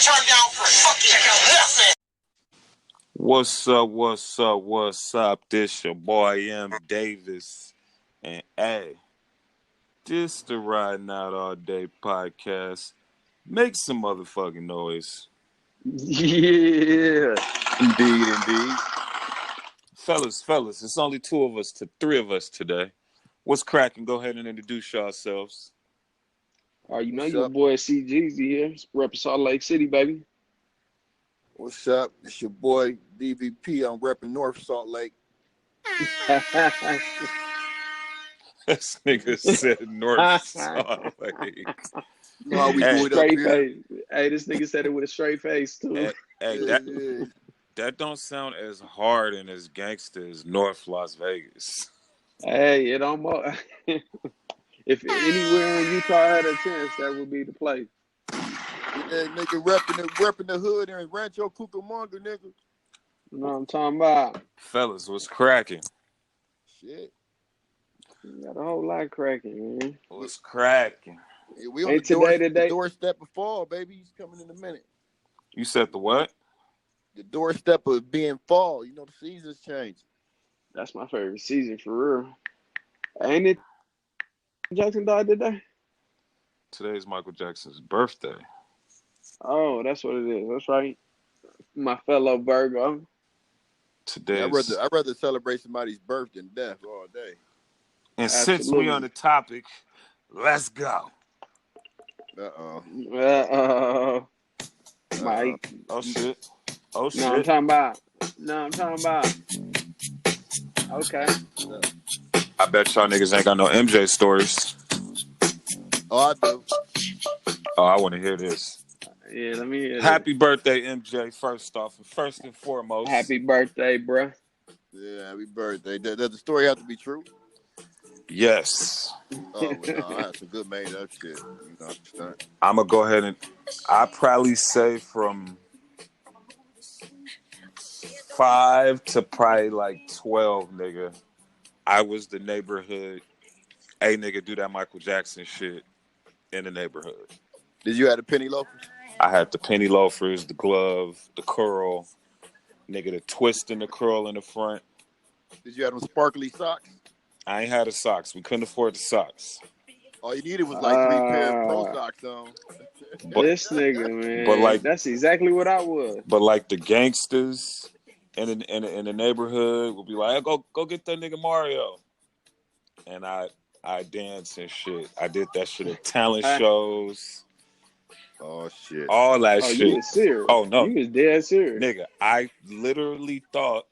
turned down for fucking nothing. What's up, what's up, what's up? This your boy MDAVIS. And hey, this the Riding Out All Day podcast. Make some motherfucking noise. Yeah. Indeed. Fellas, it's only three of us today. What's cracking? Go ahead and introduce yourselves. You know your boy CJEEZY here. Repping Salt Lake City, baby. What's up? It's your boy DVP. I'm repping North Salt Lake. This nigga said North Salt Lake. No, we do it up here. Face. Hey, this nigga said it with a straight face too. That don't sound as hard and as gangster as North Las Vegas. Hey, it almost. If anywhere in Utah had a chance, that would be the place. Yeah, nigga repping the hood and Rancho Cucamonga, nigga. You know what I'm talking about? Fellas, what's cracking? Shit. You got a whole lot cracking, man. What's cracking? Yeah, we on the doorstep of fall, baby. He's coming in a minute. You said the what? The doorstep of being fall. You know, the seasons change. That's my favorite season for real. Ain't it? Jackson died today? Today's Michael Jackson's birthday. Oh, that's what it is. That's right. My fellow Virgo. Today, I'd rather celebrate somebody's birth than death all day. And Absolutely. Since we on the topic, let's go. Uh-oh. Mike. Oh shit. No, I'm talking about. Okay. I bet y'all niggas ain't got no MJ stories. Oh, I do. Oh, I want to hear this. Yeah, let me hear Happy birthday, MJ, first and foremost. Happy birthday, bruh. Yeah, happy birthday. Does the story have to be true? Yes. Oh, well, no, I had some good made up shit. You know, I'm going to go ahead and I probably say from 5 to probably like 12, nigga. I was the neighborhood. Hey, nigga, do that Michael Jackson shit in the neighborhood. Did you have the penny loafers? I had the penny loafers, the glove, the curl, nigga, the twist and the curl in the front. Did you have them sparkly socks? I ain't had the socks. We couldn't afford the socks. All you needed was like 3 pair of pro socks on. This nigga, man. But like, that's exactly what I was. But like the gangsters in the neighborhood would be like, go get that nigga Mario. And I dance and shit. I did that shit at talent shows. Oh shit. All that shit. You was serious. Oh no. You was dead serious. Nigga, I literally thought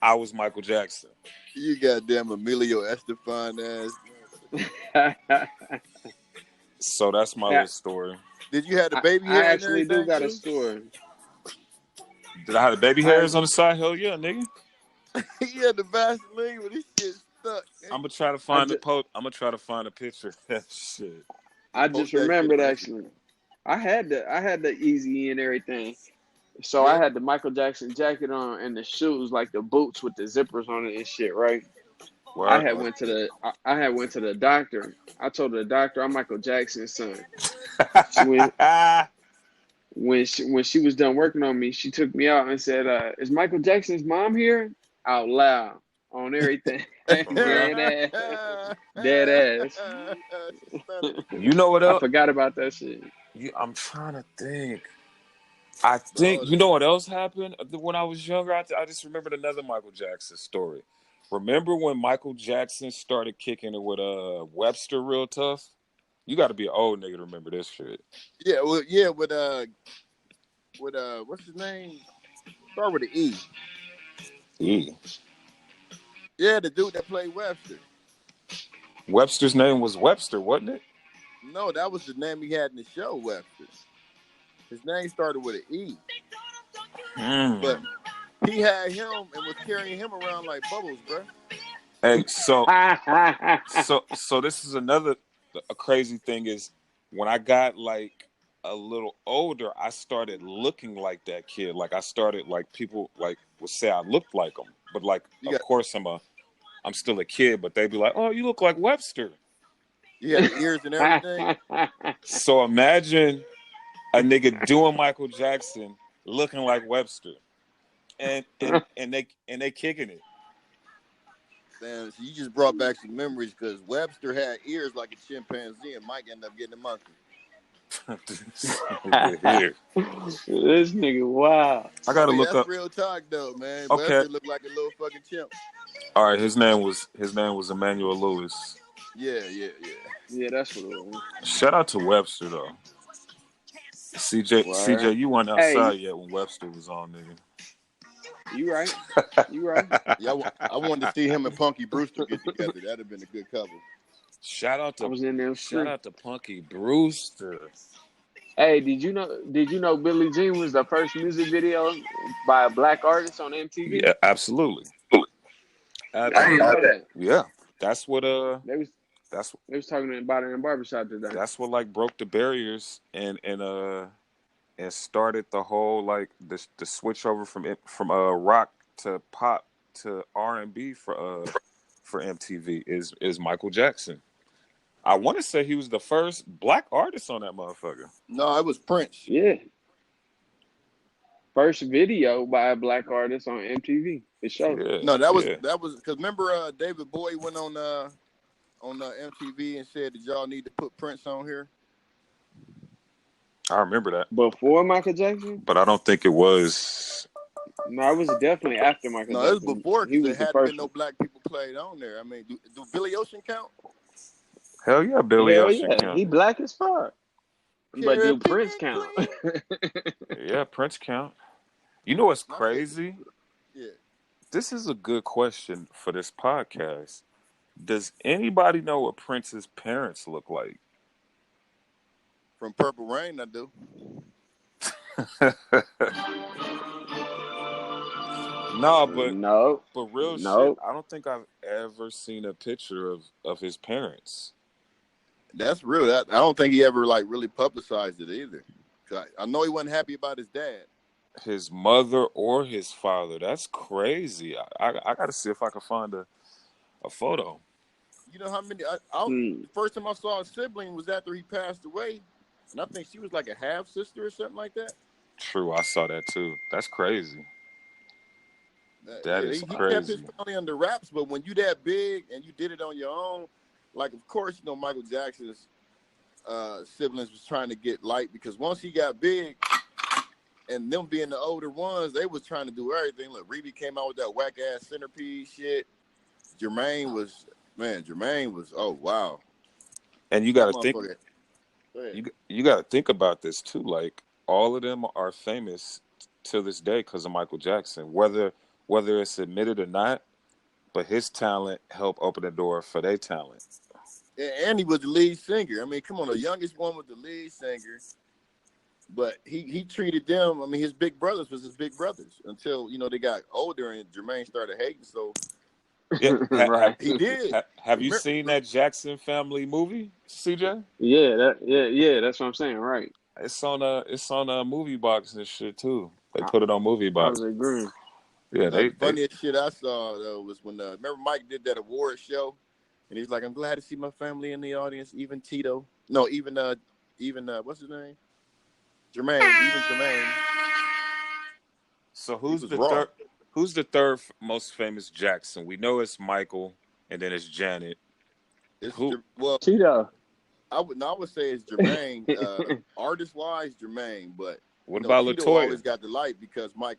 I was Michael Jackson. You goddamn Emilio Estefan ass. So that's my little story. Did you have the baby hair? I actually do got a story. Did I have the baby hairs on the side? Hell yeah, nigga. He had the Vaseline with his shit stuck. I'm gonna try to find a picture of that shit. I just remembered actually. I had the Easy and everything. So I had the Michael Jackson jacket on and the shoes, like the boots with the zippers on it and shit, right? I had went to the doctor. I told the doctor I'm Michael Jackson's son. When she was done working on me, she took me out and said, "Is Michael Jackson's mom here?" Out loud on everything. Dead ass. You know what else? I forgot about that shit. I'm trying to think. I think you know what else happened when I was younger. I just remembered another Michael Jackson story. Remember when Michael Jackson started kicking it with Webster real tough? You got to be an old nigga to remember this shit. Yeah, with what's his name? Start with an E. E. Yeah, the dude that played Webster. Webster's name was Webster, wasn't it? No, that was the name he had in the show, Webster. His name started with an E. But he had him and was carrying him around like bubbles, bro. Hey, so this is a crazy thing is when I got like a little older, I started looking like that kid. Like I started like people like would say I looked like him, but like of course I'm still a kid, but they'd be like, "Oh, you look like Webster." You had the ears and everything. So imagine a nigga doing Michael Jackson, looking like Webster, and they kicking it. Man, so you just brought back some memories because Webster had ears like a chimpanzee, and Mike ended up getting a monkey. This nigga, wow. I gotta look that's up. Real talk though, man. Okay. Webster looked like a little fucking chimp. All right, his name was Emmanuel Lewis. Yeah, that's what it was. Shout out to Webster though. CJ, you weren't outside yet when Webster was on, nigga. You right. Yeah, I wanted to see him and Punky Brewster get together. That'd have been a good couple. Shout out to Punky Brewster. Hey, did you know Billie Jean was the first music video by a black artist on MTV? Yeah, absolutely. I didn't know that. Yeah, that's what they was talking about it in barbershop today. That's what like broke the barriers and started the whole like the switch over from rock to pop to R&B for MTV is Michael Jackson. I want to say he was the first black artist on that motherfucker. No, it was Prince. Yeah. First video by a black artist on MTV. For sure. Yeah, no, that was because remember David Bowie went on MTV and said that y'all need to put Prince on here. I remember that. Before Michael Jackson? But I don't think it was. No, it was definitely after Michael Jackson. No, it was before because there hadn't been no one. black people played on there. I mean, do Billy Ocean count? Hell yeah, Billy Ocean count. He black as fuck. But do Prince count? Yeah, Prince count. You know what's crazy? Yeah. This is a good question for this podcast. Does anybody know what Prince's parents look like? From Purple Rain, I do. But real shit, I don't think I've ever seen a picture of his parents. That's real. I don't think he ever like really publicized it either. I know he wasn't happy about his dad, his mother, or his father. That's crazy. I got to see if I can find a photo. You know how many? The first time I saw a sibling was after he passed away, and I think she was like a half sister or something like that. True, I saw that too. That's crazy. That is crazy. He kept his family under wraps, but when you that big and you did it on your own, like of course you know Michael Jackson's siblings was trying to get light because once he got big, and them being the older ones, they was trying to do everything. Look, Reedy came out with that whack ass centerpiece shit. Jermaine was oh wow. And you got to think. You got to think about this too. Like all of them are famous to this day because of Michael Jackson, whether it's admitted or not. But his talent helped open the door for their talent. And he was the lead singer. I mean, come on, the youngest one was the lead singer. But he treated them. I mean, his big brothers was his big brothers until they got older and Jermaine started hating. So yeah, right. He did. Have you seen that Jackson Family movie, CJ? Yeah, that's what I'm saying. Right. It's on a movie box and shit too. They put it on movie box. I was agreeing. Yeah, the funniest shit I saw though was when remember Mike did that award show, and he's like, "I'm glad to see my family in the audience, even Tito. No, even what's his name? Jermaine, even Jermaine." So who's the third most famous Jackson? We know it's Michael, and then it's Janet. Tito. I would say it's Jermaine. Artist wise, Jermaine, but what about Tito LaToya? Always got the light because Mike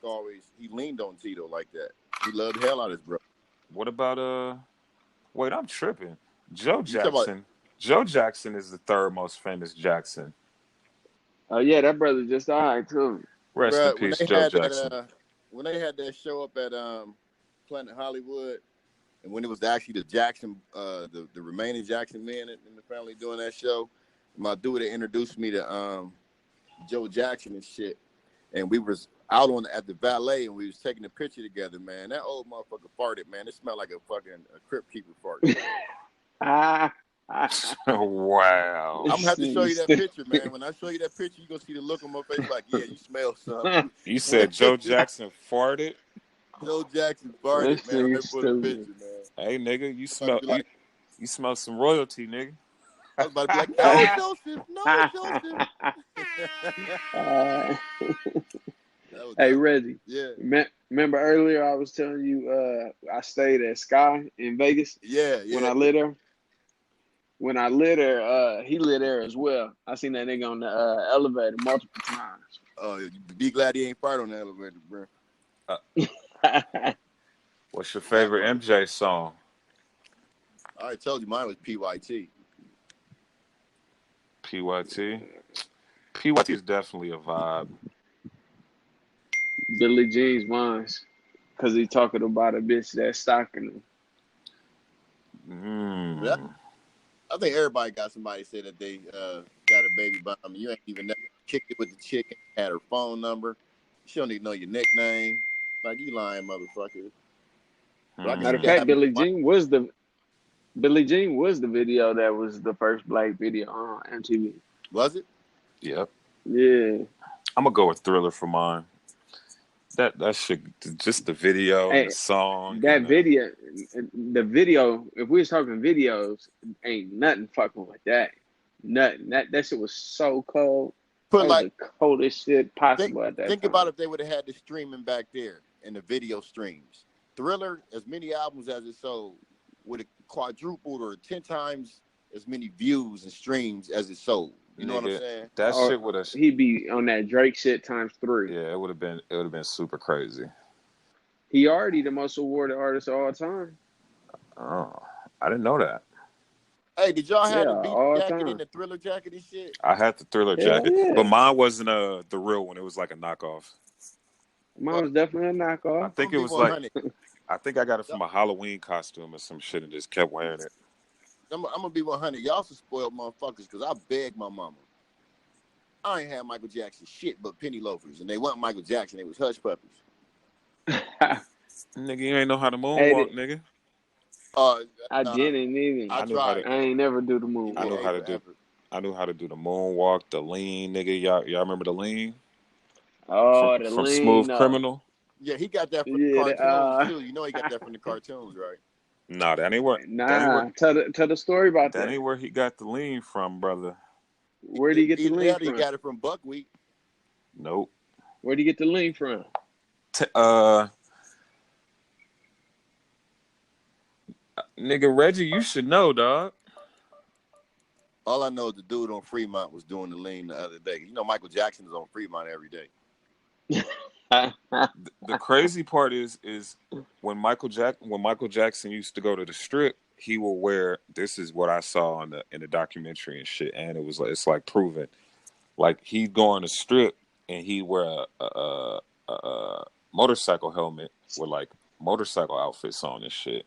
he leaned on Tito like that. He loved the hell out of his brother. What about wait, I'm tripping. Joe Jackson. Joe Jackson is the third most famous Jackson. Oh yeah, that brother just died too. Rest in peace, Joe Jackson. When they had that show up at Planet Hollywood, and when it was actually the Jackson, the remaining Jackson men in the family doing that show, my dude introduced me to Joe Jackson and shit, and we was out at the valet and we was taking a picture together. Man, that old motherfucker farted. Man, it smelled like a crypt keeper fart. Wow. I'm gonna have to show you that picture, man. When I show you that picture, you're gonna see the look on my face like, yeah, you smell something. You said Joe Jackson farted? Joe Jackson farted, man. That's for the picture, man. Hey, nigga, you smell some royalty, nigga. I was about to be like, no, Joseph. Hey Reggie, Yeah. remember earlier I was telling you I stayed at Sky in Vegas Yeah. when I lived there. When I lived there, he lived there as well. I seen that nigga on the elevator multiple times. Oh, be glad he ain't fired on the elevator, bro. What's your favorite MJ song? I already told you mine was PYT. PYT? PYT is definitely a vibe. Billie Jean's mines, because he talking about a bitch that's stalking him. I think everybody got somebody say that they got a baby by him. You ain't even never kicked it with the chick and had her phone number. She don't even know your nickname. Like, you lying motherfucker. But I can Matter see of that fact, happening. Billie Jean was the video that was the first black video on MTV. Was it? Yep. Yeah. I'm gonna go with Thriller for mine. That shit, just the video and the song. That video, the video. If we was talking videos, ain't nothing fucking with that. Nothing. That shit was so cold. Put that was the coldest shit possible at that time. Think about if they would have had the streaming back there and the video streams. Thriller, as many albums as it sold, would have quadrupled or 10 times as many views and streams as it sold. You know what I'm saying? That shit would have. He'd be on that Drake shit times 3. Yeah, it would have been super crazy. He already the most awarded artist of all time. Oh, I didn't know that. Hey, did y'all have the beat jacket and the Thriller jacket and shit? I had the Thriller jacket, but mine wasn't the real one. It was like a knockoff. Mine was definitely a knockoff. I think it was like, I think I got it from a Halloween costume or some shit and just kept wearing it. I'm gonna be 100. Y'all some spoiled motherfuckers because I begged my mama. I ain't had Michael Jackson shit but penny loafers, and they weren't Michael Jackson. They was hush puppies. Nigga, you ain't know how to moonwalk, nigga. I didn't even. I tried. I ain't never do the moonwalk. I knew how to do the moonwalk, the lean, nigga. Y'all remember the lean? Oh, from Smooth Criminal. Yeah, he got that from the cartoons too. You know he got that from the cartoons, right? Nah, that ain't where. Tell the story about that. That ain't where he got the lean from, brother. Where did he get the lean from? He got it from buckwheat. Nope. Where did he get the lean from? Nigga Reggie, you should know, dog. All I know is the dude on Fremont was doing the lean the other day. You know Michael Jackson is on Fremont every day. The crazy part is when Michael Jackson used to go to the Strip, he will wear. This is what I saw in the documentary and shit, and it's like proven. Like he'd go on the Strip and he'd wear a motorcycle helmet with like motorcycle outfits on and shit,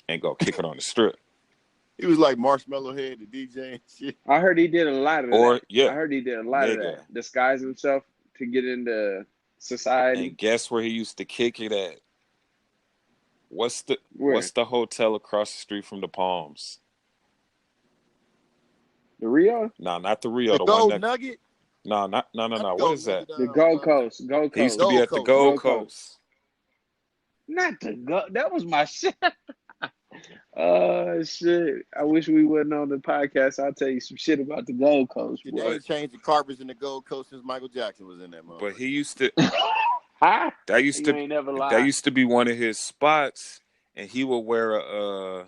and go kick it on the Strip. He was like Marshmallow Head, the DJ and shit. I heard he did a lot of that. Yeah, I heard he did a lot of that. Disguise himself to get into society. And guess where he used to kick it at? What's the hotel across the street from the Palms? The Rio? No, not the Rio. The Gold Nugget? No. What is that? The Gold Coast. He used to be at the Gold Coast. Not the Gold. That was my shit. Oh shit! I wish we wasn't on the podcast. I'll tell you some shit about the Gold Coast. They ain't changed the carpets in the Gold Coast since Michael Jackson was in that motherfucker. But he used to. That used to be one of his spots, and he would wear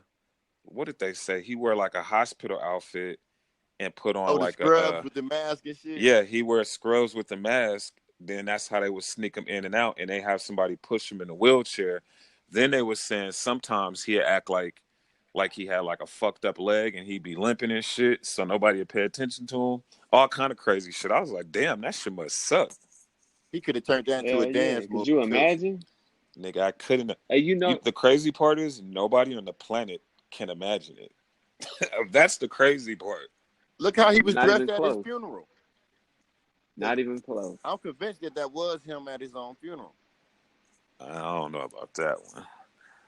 what did they say? He wear like a hospital outfit and put on like scrubs with the mask and shit. Yeah, he wears scrubs with the mask. Then that's how they would sneak him in and out, and they have somebody push him in a wheelchair. Then they were saying sometimes he'd act like he had like a fucked up leg and he'd be limping and shit, so nobody would pay attention to him. All kind of crazy shit. I was like, damn, that shit must suck. He could have turned that into a dance move. Could you imagine? Nigga, I couldn't. Hey, the crazy part is nobody on the planet can imagine it. That's the crazy part. Look how he was dressed at his funeral. Not even close. I'm convinced that was him at his own funeral. I don't know about that one.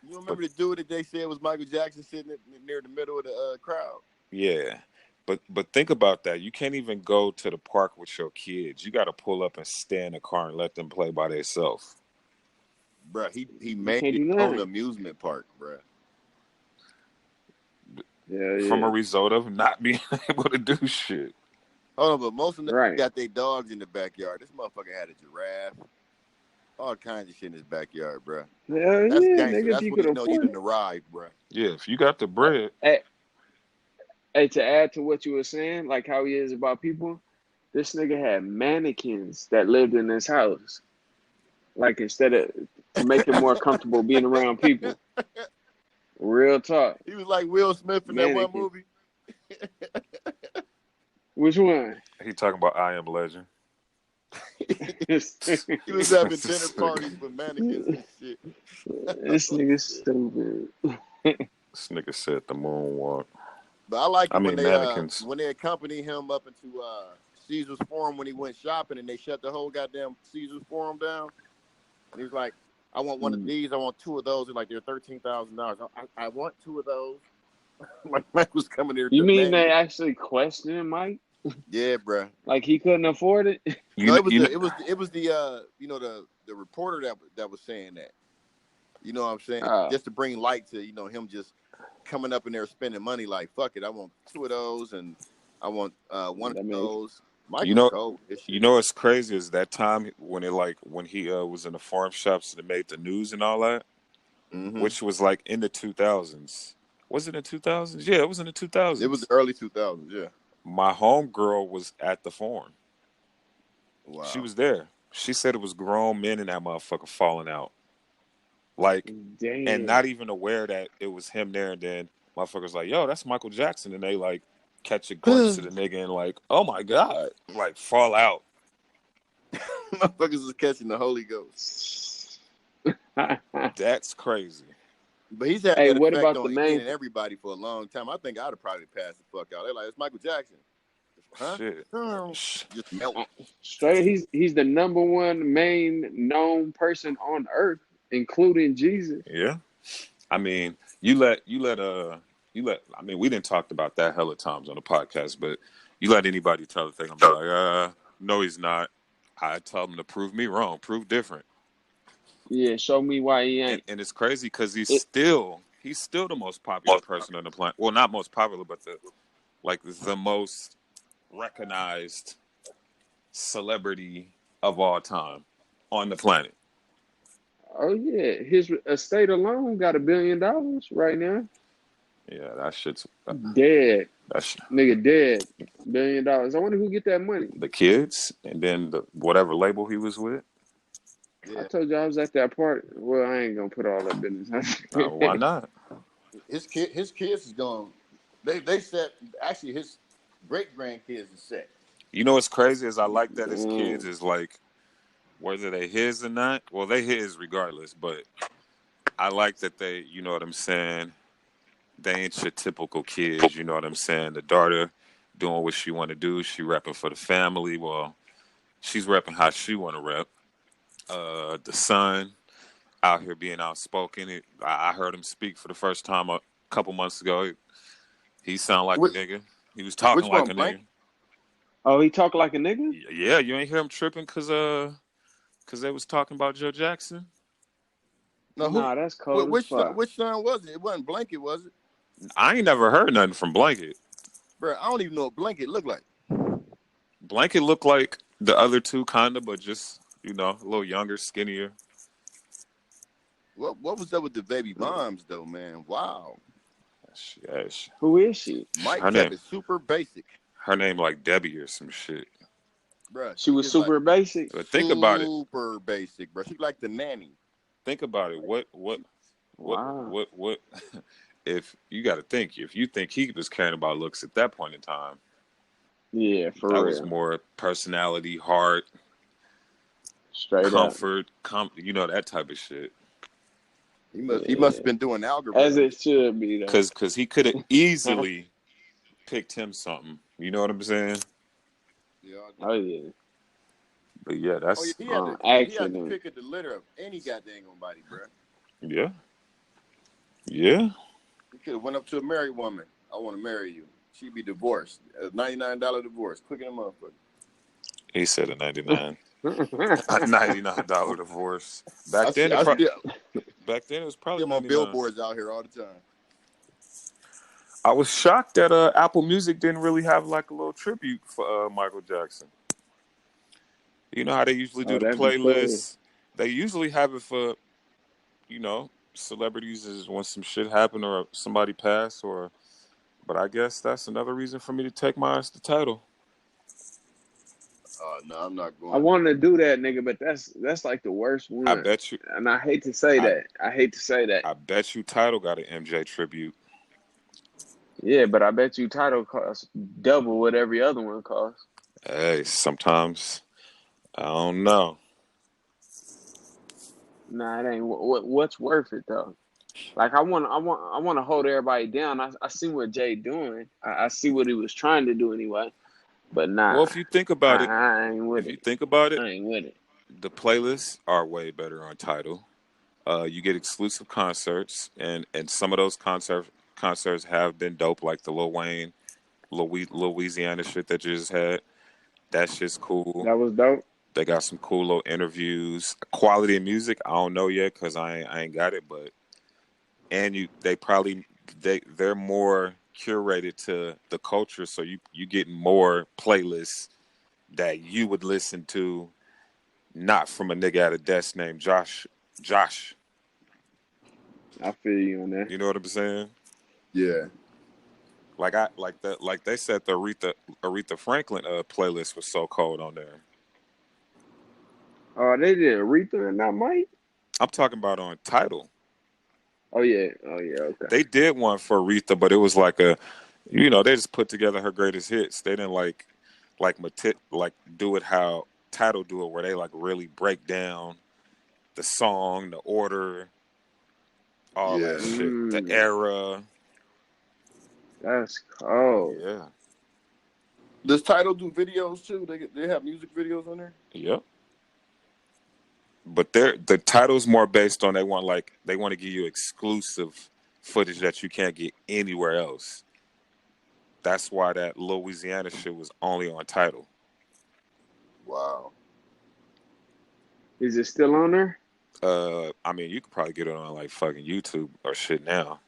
You remember the dude that they said was Michael Jackson sitting near the middle of the crowd? Yeah, but think about that. You can't even go to the park with your kids. You got to pull up and stay in the car and let them play by themselves. Bruh, he made it on the amusement park, bruh. Yeah. From a result of not being able to do shit. Hold on, but most of them Right. got their dogs in the backyard. This motherfucker had a giraffe. All kinds of shit in his backyard, bro. Hell That's yeah, gangster. nigga, if That's you when could you know he afford done it. arrived, bro. Yeah, if you got the bread. Hey, to add to what you were saying, like how he is about people, this nigga had mannequins that lived in his house. Like instead of to make him more comfortable being around people. Real talk. He was like Will Smith in that one Mannequin. movie. Which one? He talking about I Am Legend. He was having dinner parties with mannequins and shit. This nigga stupid. This nigga said the moonwalk. But I like it mannequins. when they accompany him up into Caesar's Forum when he went shopping and they shut the whole goddamn Caesar's Forum down. And he was like, I want one of these. I want two of those. They're like, they're $13,000. I want two of those. Like Mike was coming there. You mean they actually questioned Mike? Yeah, bro. Like he couldn't afford it? No, it was the the reporter that was saying that. You know what I'm saying? Just to bring light to, him just coming up in there spending money like, fuck it, I want two of those and I want one of those. Mike what's crazy is that time when he was in the farm shops and it made the news and all that, which was like in the 2000s. Was it in 2000s? Yeah, it was in the 2000s. It was the early 2000s, yeah. My homegirl was at the farm. Wow. She was there. She said it was grown men in that motherfucker falling out. Like, damn. And not even aware that it was him there. And then motherfuckers like, yo, that's Michael Jackson. And they like catch a glimpse of the nigga and like, oh my God, like fall out. Motherfuckers is catching the Holy Ghost. That's crazy. But he's had that what effect about on the main and everybody for a long time. I think I'd have probably passed the fuck out. They're like, it's Michael Jackson. Huh? Shit. Just melt. Straight, he's the number one main known person on earth, including Jesus. Yeah. I mean, we didn't talk about that hella times on the podcast, but you let anybody tell the thing, I'm like, no, he's not. I tell him to prove me wrong, prove different. Yeah, show me why he ain't. And it's crazy because he's still the most popular person on the planet. Well, not most popular, but the most recognized celebrity of all time on the planet. Oh yeah, his estate alone got $1 billion right now. Yeah, that shit's dead. Nigga dead. $1 billion. I wonder who get that money. The kids, and then whatever label he was with. Yeah. I told you I was at that party. Well, I ain't gonna put all that business. Why not? His kids is gone. They said actually his great grandkids is set. You know what's crazy is I like that his kids is like, whether they his or not. Well, they his regardless, but I like that they, you know what I'm saying. They ain't your typical kids. You know what I'm saying. The daughter doing what she want to do. She repping for the family. Well, she's repping how she want to rep. The son out here being outspoken. I heard him speak for the first time a couple months ago. He sound like a nigga. He was talking like a nigga. Oh, he talk like a nigga? Yeah, you ain't hear him tripping because they was talking about Joe Jackson? No, that's cold. Which son was it? It wasn't Blanket, was it? I ain't never heard nothing from Blanket. Bro, I don't even know what Blanket looked like. Blanket looked like the other two, kind of, but just, a little younger, skinnier. What was up with the baby moms, though, man? Wow. Yes. Who is she? Mike kept it super basic. Her name like Debbie or some shit. Bruh, she was super basic. But think about it. Super basic, bro. She like the nanny. Think about it. What? If you got to think, if you think he was caring about looks at that point in time, yeah, for that real. was more personality, heart, straight comfort, that type of shit. He must have been doing algebra as it should be, though. Because he could have easily picked him something. You know what I'm saying? Yeah. Oh yeah. But yeah, that's he had to pick at the litter of any goddamn body, bro. Yeah. Yeah. He could have went up to a married woman. I want to marry you. She'd be divorced. A $99 divorce. Quick in a motherfucker. He said a $99. A $99 divorce. Back then it was probably I'm on billboards out here all the time. I was shocked that Apple Music didn't really have like a little tribute for Michael Jackson. You know how they usually do Oh, the that'd be cool. playlists. They usually have it for, celebrities is when some shit happened or somebody passed or. But I guess that's another reason for me to take mine as the title. No, I'm not I going. want to do that, nigga, but that's like the worst I one. bet you. And I hate to say that. I hate to say that. I bet you title got an MJ tribute. Yeah, but I bet you title costs double what every other one costs. Hey, sometimes I don't know. Nah, it ain't. What's worth it though? Like I want to hold everybody down. I see what Jay doing. I see what he was trying to do anyway. But nah, Well, if you think about it, I ain't with it. I ain't with it. the playlists are way better on title. You get exclusive concerts, and some of those concerts have been dope, like the Lil Wayne, Louisiana shit that you just had. That shit's cool. That was dope. They got some cool little interviews. Quality of music, I don't know yet because I ain't got it, but they're more curated to the culture, so you get more playlists that you would listen to, not from a nigga at a desk named Josh. I feel you on that. You know what I'm saying? Yeah. Like they said the Aretha Franklin playlist was so cold on there. Oh, they did Aretha and not Mike? I'm talking about on title. Oh yeah. Okay. They did one for Aretha, but it was like they just put together her greatest hits. They didn't like do it how title do it, where they like really break down the song, the order, all that shit, the era. That's cold. Yeah. Does Tidal do videos too? They have music videos on there? Yep. But the title's more based on they want to give you exclusive footage that you can't get anywhere else. That's why that Louisiana shit was only on title. Wow. Is it still on there? I mean, you could probably get it on like fucking YouTube or shit now.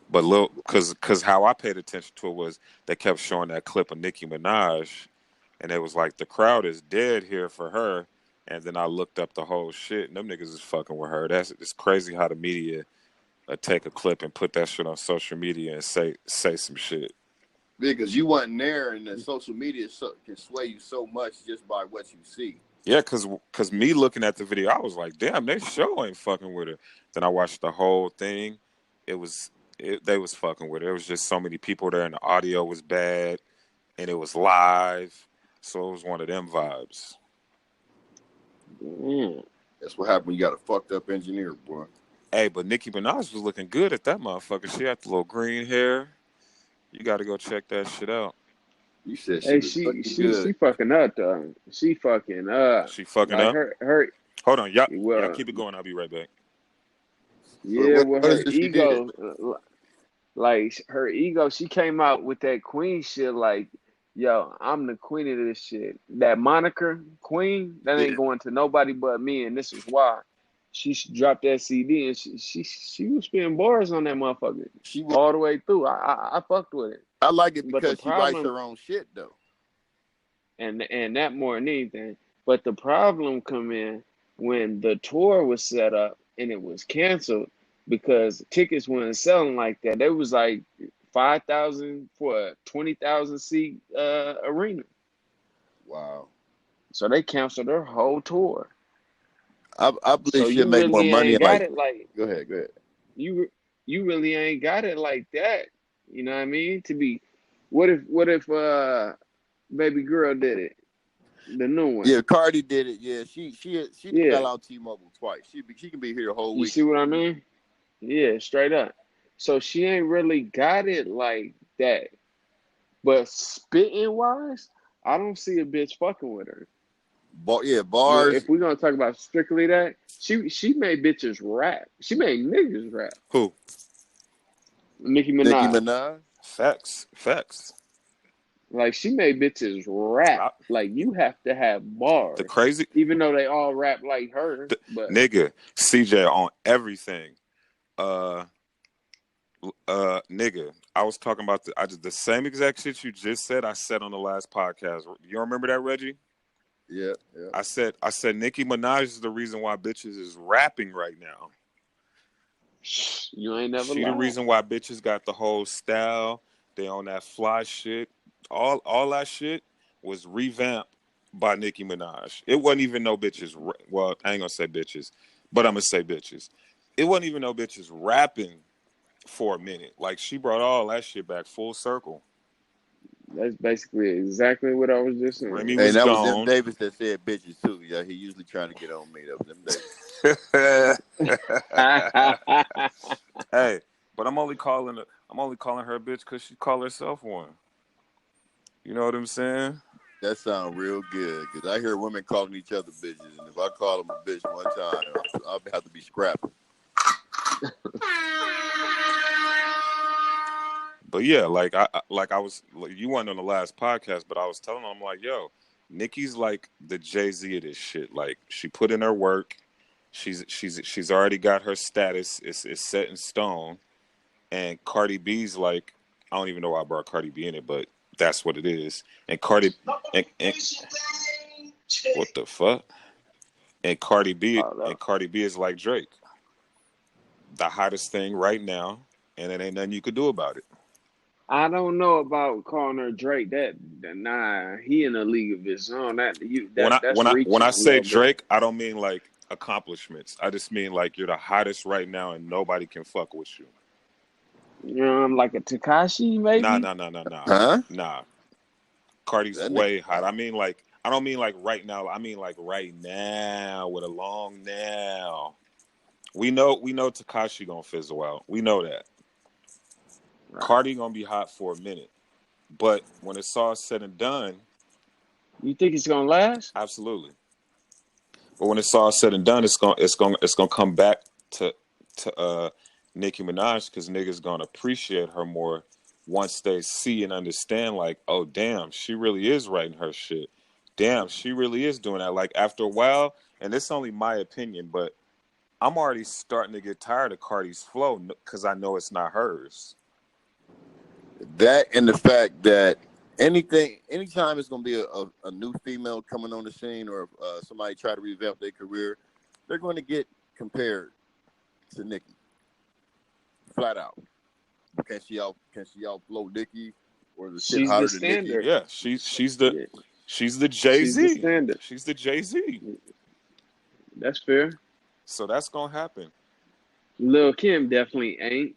But cause how I paid attention to it was they kept showing that clip of Nicki Minaj, and it was like the crowd is dead here for her. And then I looked up the whole shit, and them niggas is fucking with her. It's crazy how the media take a clip and put that shit on social media and say some shit. Because you wasn't there, and the social media can sway you so much just by what you see. Yeah, cause me looking at the video, I was like, damn, they sure ain't fucking with her. Then I watched the whole thing. They was fucking with her. There was just so many people there, and the audio was bad, and it was live, so it was one of them vibes. That's what happened when you got a fucked up engineer, boy. Hey, but Nicki Minaj was looking good at that motherfucker. She had the little green hair. You got to go check that shit out. You said she fucking up though. She fucking up. She fucking like up. Her. Hold on, y'all keep it going. I'll be right back. Yeah, with her ego, like her ego, she came out with that queen shit. Like, yo, I'm the queen of this shit. That moniker, queen, that ain't going to nobody but me, and this is why. She dropped that CD and she was spitting bars on that motherfucker. All the way through. I fucked with it. I like it because she writes her own shit though. And that more than anything. But the problem come in when the tour was set up and it was canceled because tickets weren't selling like that. They was like 5,000 for a 20,000 seat arena. Wow. So they canceled their whole tour. I believe she'll make more money. Go ahead. You really ain't got it like that. You know what I mean? To be, what if Baby Girl did it, the new one? Yeah, Cardi did it. Yeah, she got out T-Mobile twice. She can be here the whole week. You see what I mean? Yeah, straight up. So she ain't really got it like that. But spitting wise, I don't see a bitch fucking with her. Bars. If we're gonna talk about strictly that, she made bitches rap. She made niggas rap. Who? Nicki Minaj. Facts. Like she made bitches rap. Like you have to have bars. The crazy, even though they all rap like her. But nigga, CJ on everything. Nigga, I was talking about the same exact shit you just said. I said on the last podcast. You remember that, Reggie? Yeah, yeah. I said Nicki Minaj is the reason why bitches is rapping right now. You ain't never She lied. the reason why bitches got the whole style. They on that fly shit. All that shit was revamped by Nicki Minaj. It wasn't even no bitches. Well, I ain't gonna say bitches, but I'm gonna say bitches. It wasn't even no bitches rapping for a minute. Like, she brought all that shit back full circle. That's basically exactly what I was just saying. Remy Hey, was that was gone. MDAVIS that said bitches too. Yeah, he usually trying to get on me. That was MDAVIS. Hey, but I'm only calling her a bitch because she called herself one. You know what I'm saying? That sounds real good because I hear women calling each other bitches, and if I call them a bitch one time, I'll have to be scrapping. But yeah, like I was, you weren't on the last podcast, but I was telling them, I'm like, yo, Nicki's like the Jay-Z of this shit. Like, she put in her work. She's already got her status. It's set in stone. And Cardi B's like, I don't even know why I brought Cardi B in it, but that's what it is. And Cardi what the fuck? And Cardi B is like Drake, the hottest thing right now, and it ain't nothing you could do about it. I don't know about calling her Drake. Nah, he in a league of his own. That's When I say Drake, bit. I don't mean like accomplishments. I just mean like you're the hottest right now, and nobody can fuck with you. Like a Tekashi, maybe. Nah. Huh? Nah. Cardi's way hot. I mean, like, I don't mean like right now. I mean like right now with a long now. We know Tekashi gonna fizzle out. We know that. Right. Cardi gonna be hot for a minute, but when it's all said and done, you think it's gonna last? Absolutely. But when it's all said and done, it's gonna come back to Nicki Minaj, because niggas gonna appreciate her more once they see and understand, like, oh damn, she really is writing her shit. Damn, she really is doing that. Like, after a while, and it's only my opinion, but I'm already starting to get tired of Cardi's flow because I know it's not hers. That and the fact that anytime it's going to be a new female coming on the scene, or somebody try to revamp their career, they're going to get compared to Nicki. Flat out. Can she outflow Nicki, or the shit hotter than Nicki? Yeah, she's the Jay-Z. She's the Jay-Z. That's fair. So that's gonna happen. Lil' Kim definitely ain't.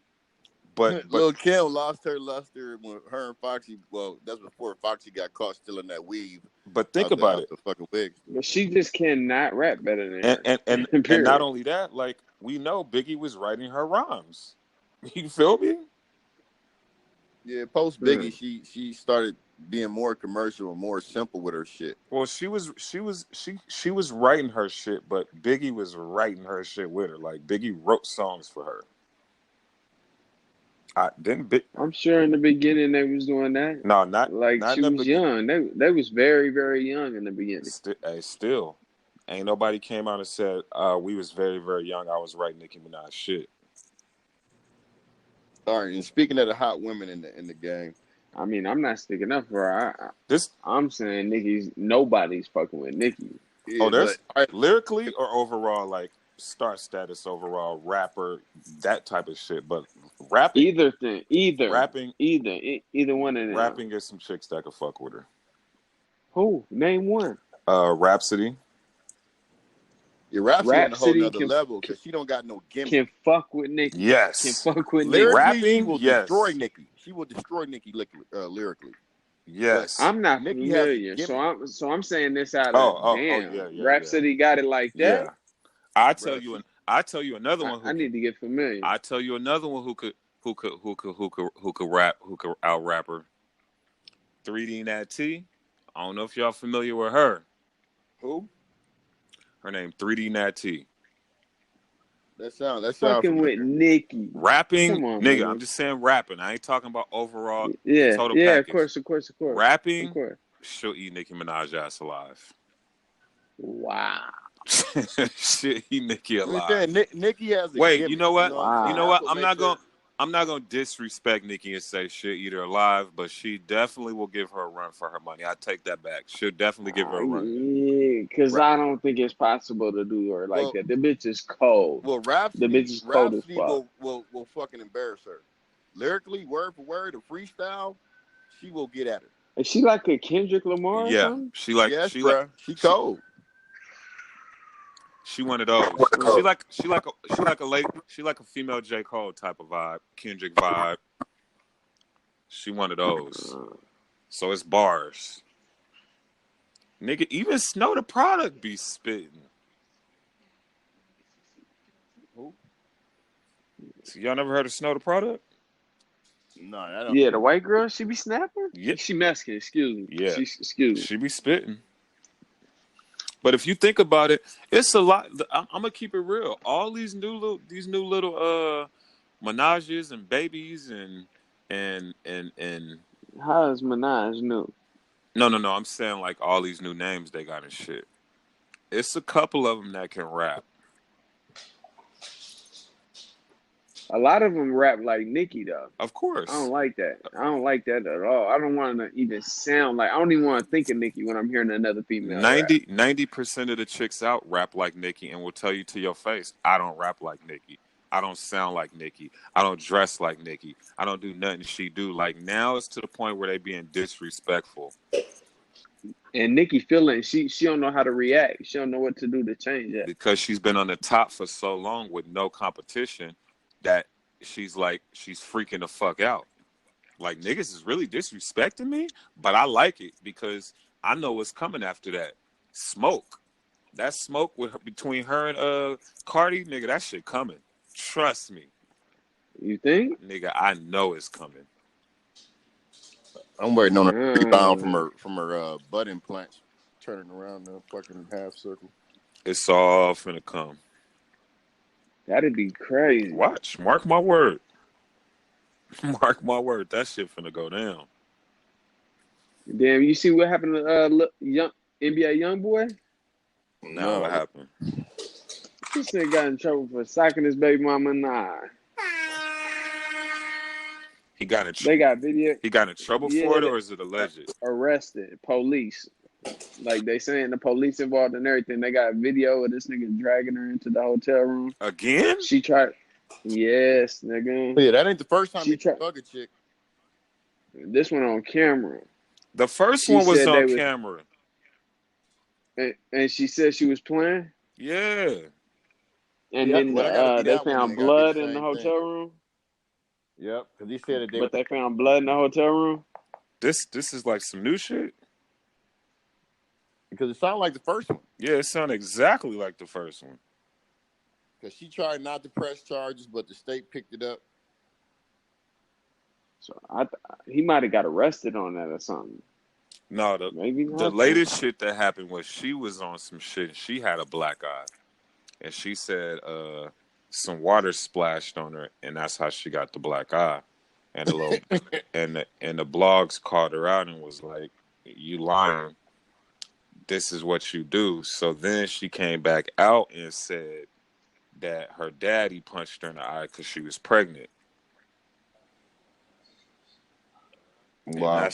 But Lil' Kim lost her luster when her and Foxy. Well, that's before Foxy got caught stealing that weave. But think about it. The fucking wig. But she just cannot rap better than her. And not only that, like, we know Biggie was writing her rhymes. You feel me? Yeah, post Biggie, she started being more commercial and more simple with her shit. Well, she was writing her shit, but Biggie was writing her shit with her. Like, Biggie wrote songs for her. I'm sure in the beginning they was doing that. No, not like not she was young. They was very, very young in the beginning. Still, ain't nobody came out and said we was very, very young. I was writing Nicki Minaj shit. All right, and speaking of the hot women in the game, I mean, I'm not sticking up for her. I'm saying nobody's fucking with Nicki. Yeah, there's lyrically or overall, like star status, overall rapper, that type of shit. But rapping, either one of them. Rapping is some chicks that could fuck with her. Who? Name one. Rhapsody. Yeah, Rhapsody on a whole nother level because she don't got no gimmick. Can fuck with Nicki. Yes. Can fuck with Nicki. Rapping, she will destroy Nicki. She will destroy Nicki lyrically. Yes. But I'm not familiar, so I'm saying this out of Rhapsody got it like that. Yeah. I tell you another one. I need to get familiar. I tell you another one who could rap, who could out rap her. 3D Nat T. I don't know if y'all familiar with her. Who? Her name 3D Nat T. That sound fucking with Nicki. Rapping, nigga. Man. I'm just saying rapping. I ain't talking about overall. Total package. Of course. Rapping, she'll eat Nicki Minaj ass alive. Wow. She'll eat Nicki alive. Nicki has. Wait, you know what? Wow. You know what? I'm not going. I'm not gonna disrespect Nicki and say shit either alive, but she definitely will give her a run for her money. I take that back. She'll definitely give her a run. Yeah, because I don't think it's possible to do her like Well, that. The bitch is cold. Well, The bitch is cold as Rhapsody fuck. will fucking embarrass her. Lyrically, word for word, a freestyle, she will get at her. Is she like a Kendrick Lamar or Yeah, something? Yes, bruh. She cold. She one of those. She like a female J. Cole type of vibe, Kendrick vibe. She one of those. So it's bars. Nigga, even Snow the Product be spitting. Who? So y'all never heard of Snow the Product? No, I don't. Yeah, the white girl, she be snapping? Yeah. She Mexican, excuse me. Yeah. Excuse me. She be spitting. But if you think about it, it's a lot. I'm gonna keep it real. All these new little Menages and babies and How is Minaj new? no. I'm saying like all these new names they got and shit. It's a couple of them that can rap. A lot of them rap like Nicki though. Of course. I don't like that. I don't like that at all. I don't want to even sound like. I don't even want to think of Nicki when I'm hearing another female rap. 90% of the chicks out rap like Nicki and will tell you to your face, I don't rap like Nicki. I don't sound like Nicki. I don't dress like Nicki. I don't do nothing she do. Like now it's to the point where they being disrespectful. And Nicki feeling she don't know how to react. She don't know what to do to change that. Because she's been on the top for so long with no competition that she's freaking the fuck out. Like niggas is really disrespecting me, but I like it because I know what's coming after that. Smoke. That smoke between her and Cardi, nigga, that shit coming. Trust me. You think? Nigga, I know it's coming. I'm waiting on her to rebound from her butt implants, turning around in a fucking half circle. It's all finna come. That'd be crazy. Watch. Mark my word. Mark my word. That shit finna go down. Damn, you see what happened to young NBA young boy? No, what happened? This nigga got in trouble for socking his baby mama. Nah. He got in They got video. He got in trouble for it, or is it alleged? Arrested. Police. Like they saying the police involved in everything. They got video of this nigga dragging her into the hotel room. Again? She tried. Yes, nigga. Yeah, that ain't the first time she you fuck a chick. This one on camera. The first one was on camera. And she said she was playing? Yeah. And then they found blood in the hotel room? Yep, because he said that But they found blood in the hotel room? This is like some new shit? Because it sounded like the first one. Yeah, it sounded exactly like the first one. Because she tried not to press charges, but the state picked it up. So he might have got arrested on that or something. No, the latest shit that happened was she was on some shit. She had a black eye. And she said some water splashed on her, and that's how she got the black eye. And the blogs called her out and was like, "You lying. This is what you do." So then she came back out and said that her daddy punched her in the eye because she was pregnant. Wow.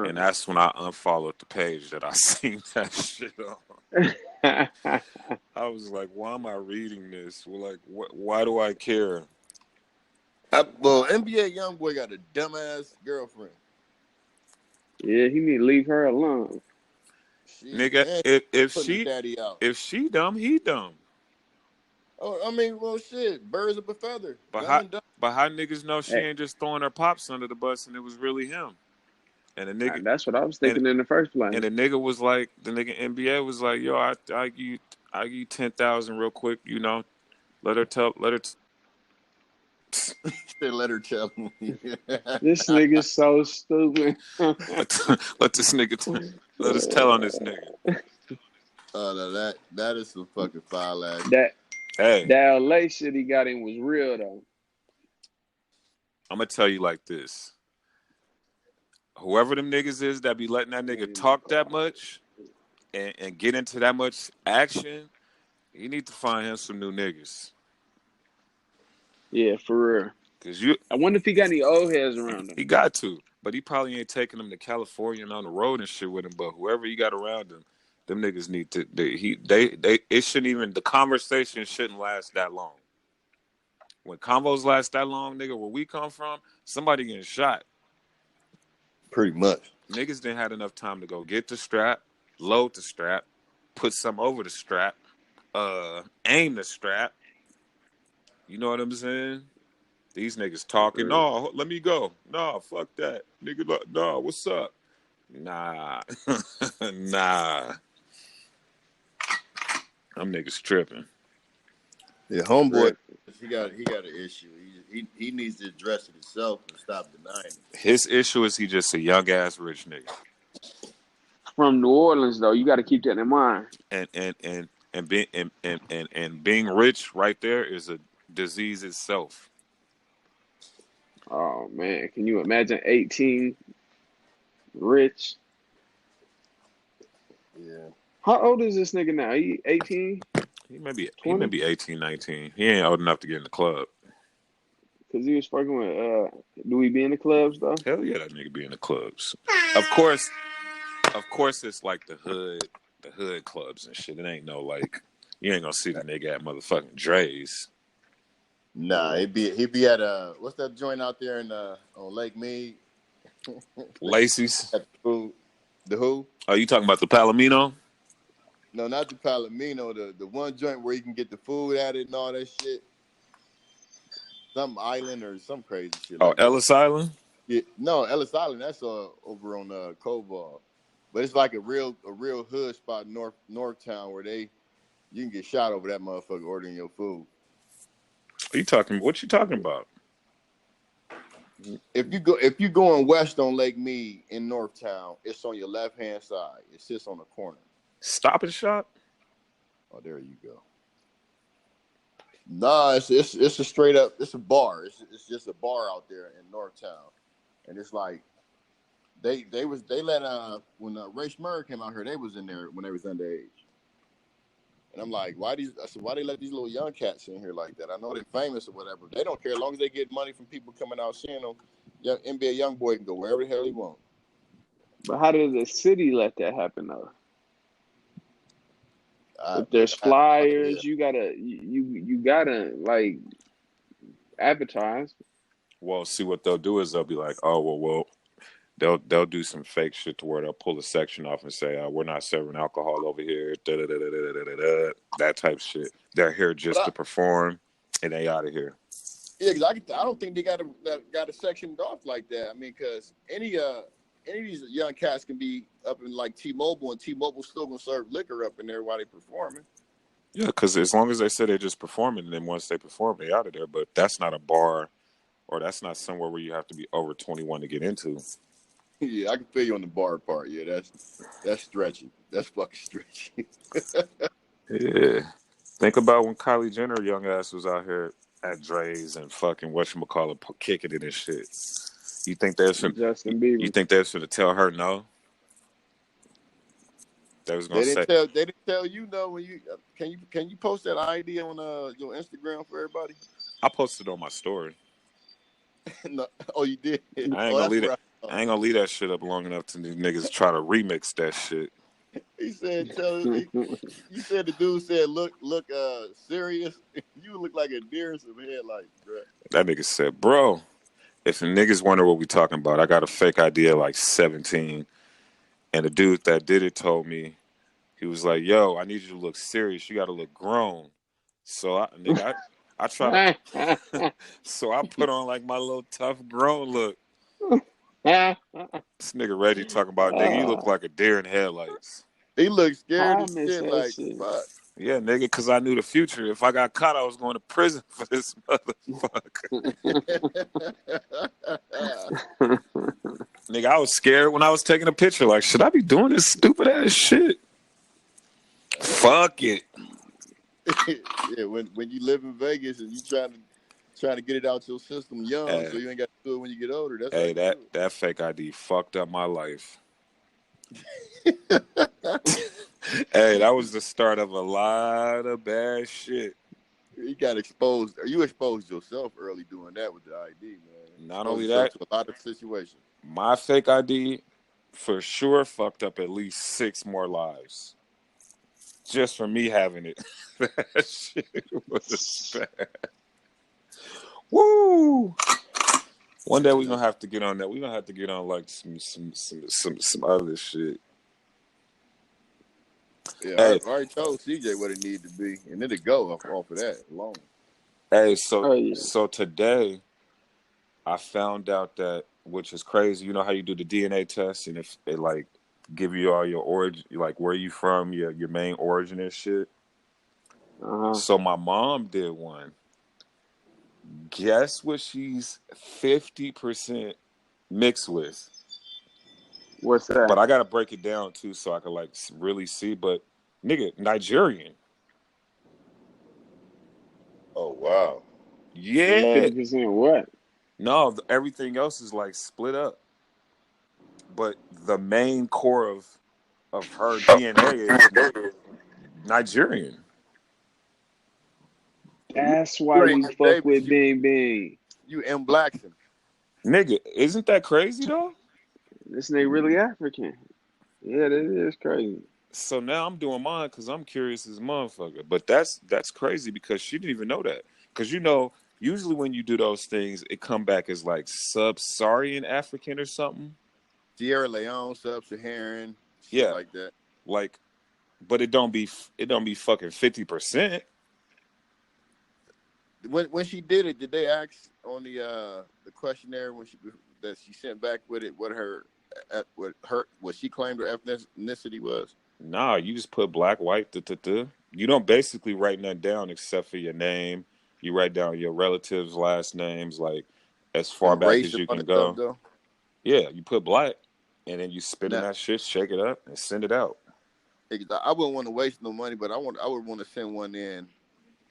And that's when I unfollowed the page that I seen that shit on. I was like, why am I reading this? Well, like, why do I care? Well, NBA YoungBoy got a dumbass girlfriend. Yeah, he need to leave her alone. Nigga, if she dumb, he dumb. Oh, I mean, well, shit, birds of a feather. But how niggas know she ain't just throwing her pops under the bus and it was really him? And the nigga, that's what I was thinking in the first place. And the nigga was like, the nigga NBA was like, yo, I give you 10,000 real quick, you know, let her tell. Let her tell me. This nigga's so stupid. let this nigga let us tell on this nigga. Oh no, that is some fucking foul ass. That LA shit he got in was real though. I'm gonna tell you like this. Whoever them niggas is that be letting that nigga talk that much and get into that much action, you need to find him some new niggas. Yeah, for real. Cause I wonder if he got any old heads around him. he got to, but he probably ain't taking them to California and on the road and shit with him. But whoever he got around him, them niggas need to. It shouldn't even. The conversation shouldn't last that long. When convos last that long, nigga, where we come from, somebody getting shot. Pretty much. Niggas didn't have enough time to go get the strap, load the strap, put some over the strap, aim the strap. You know what I'm saying? These niggas talking. No, let me go. No, fuck that. Nigga, no, what's up? Nah. Nah. Them niggas tripping. Yeah, homeboy, he got an issue. He needs to address it himself and stop denying it. His issue is he just a young ass rich nigga. From New Orleans, though, you got to keep that in mind. And being rich right there is a disease itself. Oh man, can you imagine 18, rich? Yeah. How old is this nigga now? He 18? He may be 18, 19. He ain't old enough to get in the club. Because he was fucking with, do he be in the clubs, though? Hell yeah, that nigga be in the clubs. Of course, it's like the hood clubs and shit. It ain't no like, you ain't gonna see the nigga at motherfucking Dre's. Nah, he'd be at what's that joint out there in on Lake Mead? Lacey's. At the who? Oh, you talking about the Palomino? No, not the Palomino. The one joint where you can get the food at it and all that shit. Some island or some crazy shit. Oh, like Ellis Island? Yeah, no, Ellis Island. That's over on Koval, but it's like a real hood spot North Town where you can get shot over that motherfucker ordering your food. What you talking about? If you going west on Lake Mead in North Town, it's on your left hand side. It sits on the corner. Stop and Shop? Oh, there you go. Nah, it's a straight up. It's a bar. It's just a bar out there in North Town, and it's like they let when Ray Schmurr came out here, they was in there when they was underage. And I'm like, why they let these little young cats in here like that? I know they're famous or whatever. They don't care as long as they get money from people coming out seeing them. NBA young boy can go wherever the hell he wants. But how does the city let that happen, though? If there's flyers, you gotta like advertise. Well, see what they'll do is they'll be like, oh well, they'll do some fake shit to where they'll pull a section off and say, we're not serving alcohol over here, that type of shit. They're here just to perform, and they out of here. Yeah, because I don't think they got a sectioned off like that. I mean, because any of these young cats can be up in like T-Mobile, and T-Mobile still gonna serve liquor up in there while they performing. Yeah, because as long as they say they're just performing, and then once they perform, they out of there. But that's not a bar, or that's not somewhere where you have to be over 21 to get into. Yeah, I can feel you on the bar part. Yeah, that's stretchy. That's fucking stretchy. Yeah. Think about when Kylie Jenner young ass was out here at Dre's and fucking whatchamacallit kicking it and shit. You think they're gonna tell her no? They was gonna they didn't tell you no when you can you post that ID on your Instagram for everybody? I posted on my story. No. Oh, you did. I ain't gonna leave that shit up long enough to these niggas try to remix that shit. He said, you said the dude said, look serious. You look like a deer in some headlights, bro. That nigga said, bro, if the niggas wonder what we talking about, I got a fake ID at like 17. And the dude that did it told me, he was like, yo, I need you to look serious. You got to look grown. So I try to, so I put on like my little tough grown look. This nigga Reggie talking about, nigga, you look like a deer in headlights. He looked scared as shit, like, fuck. Yeah, nigga, because I knew the future. If I got caught, I was going to prison for this motherfucker. Nigga, I was scared when I was taking a picture. Like, should I be doing this stupid ass shit? Fuck it. Yeah, when you live in Vegas and you trying to get it out your system young, so you ain't got to do it when you get older. That's that fake ID fucked up my life. Hey, that was the start of a lot of bad shit. You got exposed. You exposed yourself early doing that with the ID, man. Not Exposed only yourself that, to a lot of situations. my fake ID for sure fucked up at least 6 more lives. Just for me having it. That shit was bad. Woo! One day we're gonna have to get on that. We're gonna have to get on like some other shit. Yeah, Hey, I already told CJ what it needed to be, and then to go off of that alone. hey, Oh yeah. so today I found out that, which is crazy. You know how you do the DNA test, and if it like give you all your origin, like where you from, your main origin and shit. Uh-huh. So my mom did one. Guess what she's 50% mixed with? What's But that? I gotta break it down too, so I can like really see. But nigga, Nigerian. Oh wow. Yeah. 50% what? No, everything else is like split up. But the main core of her DNA is Nigerian. That's why You ain't you like fuck Davis. with Bing Bing. You M Blackson. Nigga, isn't that crazy though? This nigga really African. Yeah, that is crazy. So now I'm doing mine because I'm curious as a motherfucker. But that's crazy because she didn't even know that. Because usually when you do those things, it come back as like sub-Saharan African or something. Sierra Leone, Sub-Saharan, shit Yeah, like that. like, but it don't be fucking 50%. When she did it, did they ask on the questionnaire that she sent back with it what she claimed her ethnicity was? Nah, you just put black, white, You don't basically write nothing down except for your name. You write down your relatives' last names, like as far And back race as and you all can that stuff go. though. Yeah, you put black, and then you spit in Now, that shit, shake it up, and send it out. I wouldn't want to waste no money, but I would want to send one in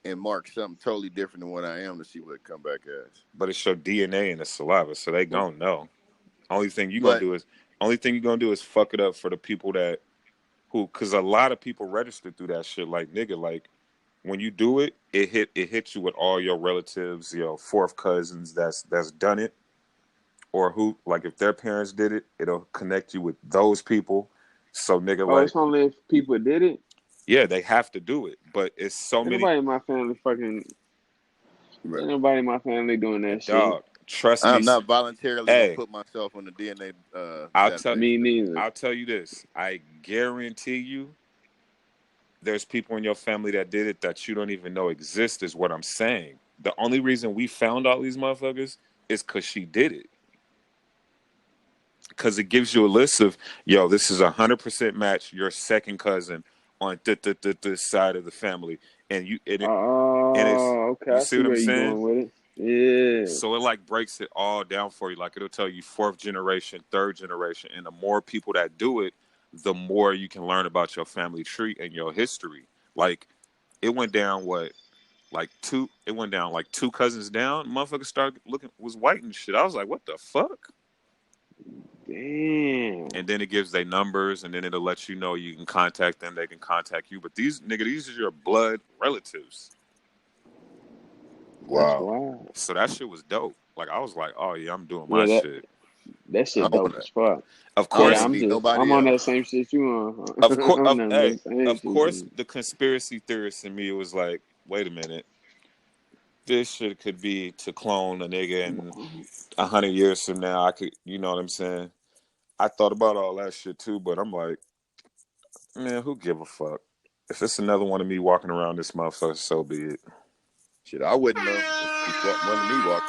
and mark something totally different than what I am to see what it come back as. But it's your DNA and the saliva, so they gonna know. But Only thing you gonna do is fuck it up for the people because a lot of people register through that shit. Like nigga, like when you do it, it hits you with all your relatives, your fourth cousins that's done it, or who like if their parents did it, it'll connect you with those people. So nigga, Oh, like it's only if people did it. yeah, they have to do it, but it's so Ain't many. nobody in my family fucking. Ain't nobody in my family doing that shit. Dog, trust me. I'm not voluntarily gonna Hey, put myself on the DNA I'll tell database. Me neither. I'll tell you this. I guarantee you, there's people in your family that did it that you don't even know exist. Is what I'm saying. The only reason we found all these motherfuckers is because she did it. Because it gives you a list of, yo, this is 100% match your second cousin on this side of the family, and it's Oh, okay. you I see see what I'm where you saying? going with it. Yeah. So it like breaks it all down for you. Like it'll tell you fourth generation, third generation, and the more people that do it, the more you can learn about your family tree and your history. Like it went down it went down like two cousins down. Motherfucker started looking was white and shit. I was like, what the fuck? Damn. And then it gives their numbers, and then it'll let you know you can contact them. They can contact you. But these are your blood relatives. That's Wow. wild. So that shit was dope. Like I was like, oh yeah, I'm doing my Yeah, shit. that I shit don't dope want to. as fuck. Of I don't Yeah, course, want to be I'm nobody on else. that same shit you on. of course, I'm on that same of shit course, you the conspiracy theorist in me was like, wait a minute, this shit could be to clone a nigga, and on. 100 years from now, I could, you know what I'm saying? I thought about all that shit too, but I'm like, man, who give a fuck? If it's another one of me walking around this motherfucker, so be it. Shit, I wouldn't know. If one of me walk.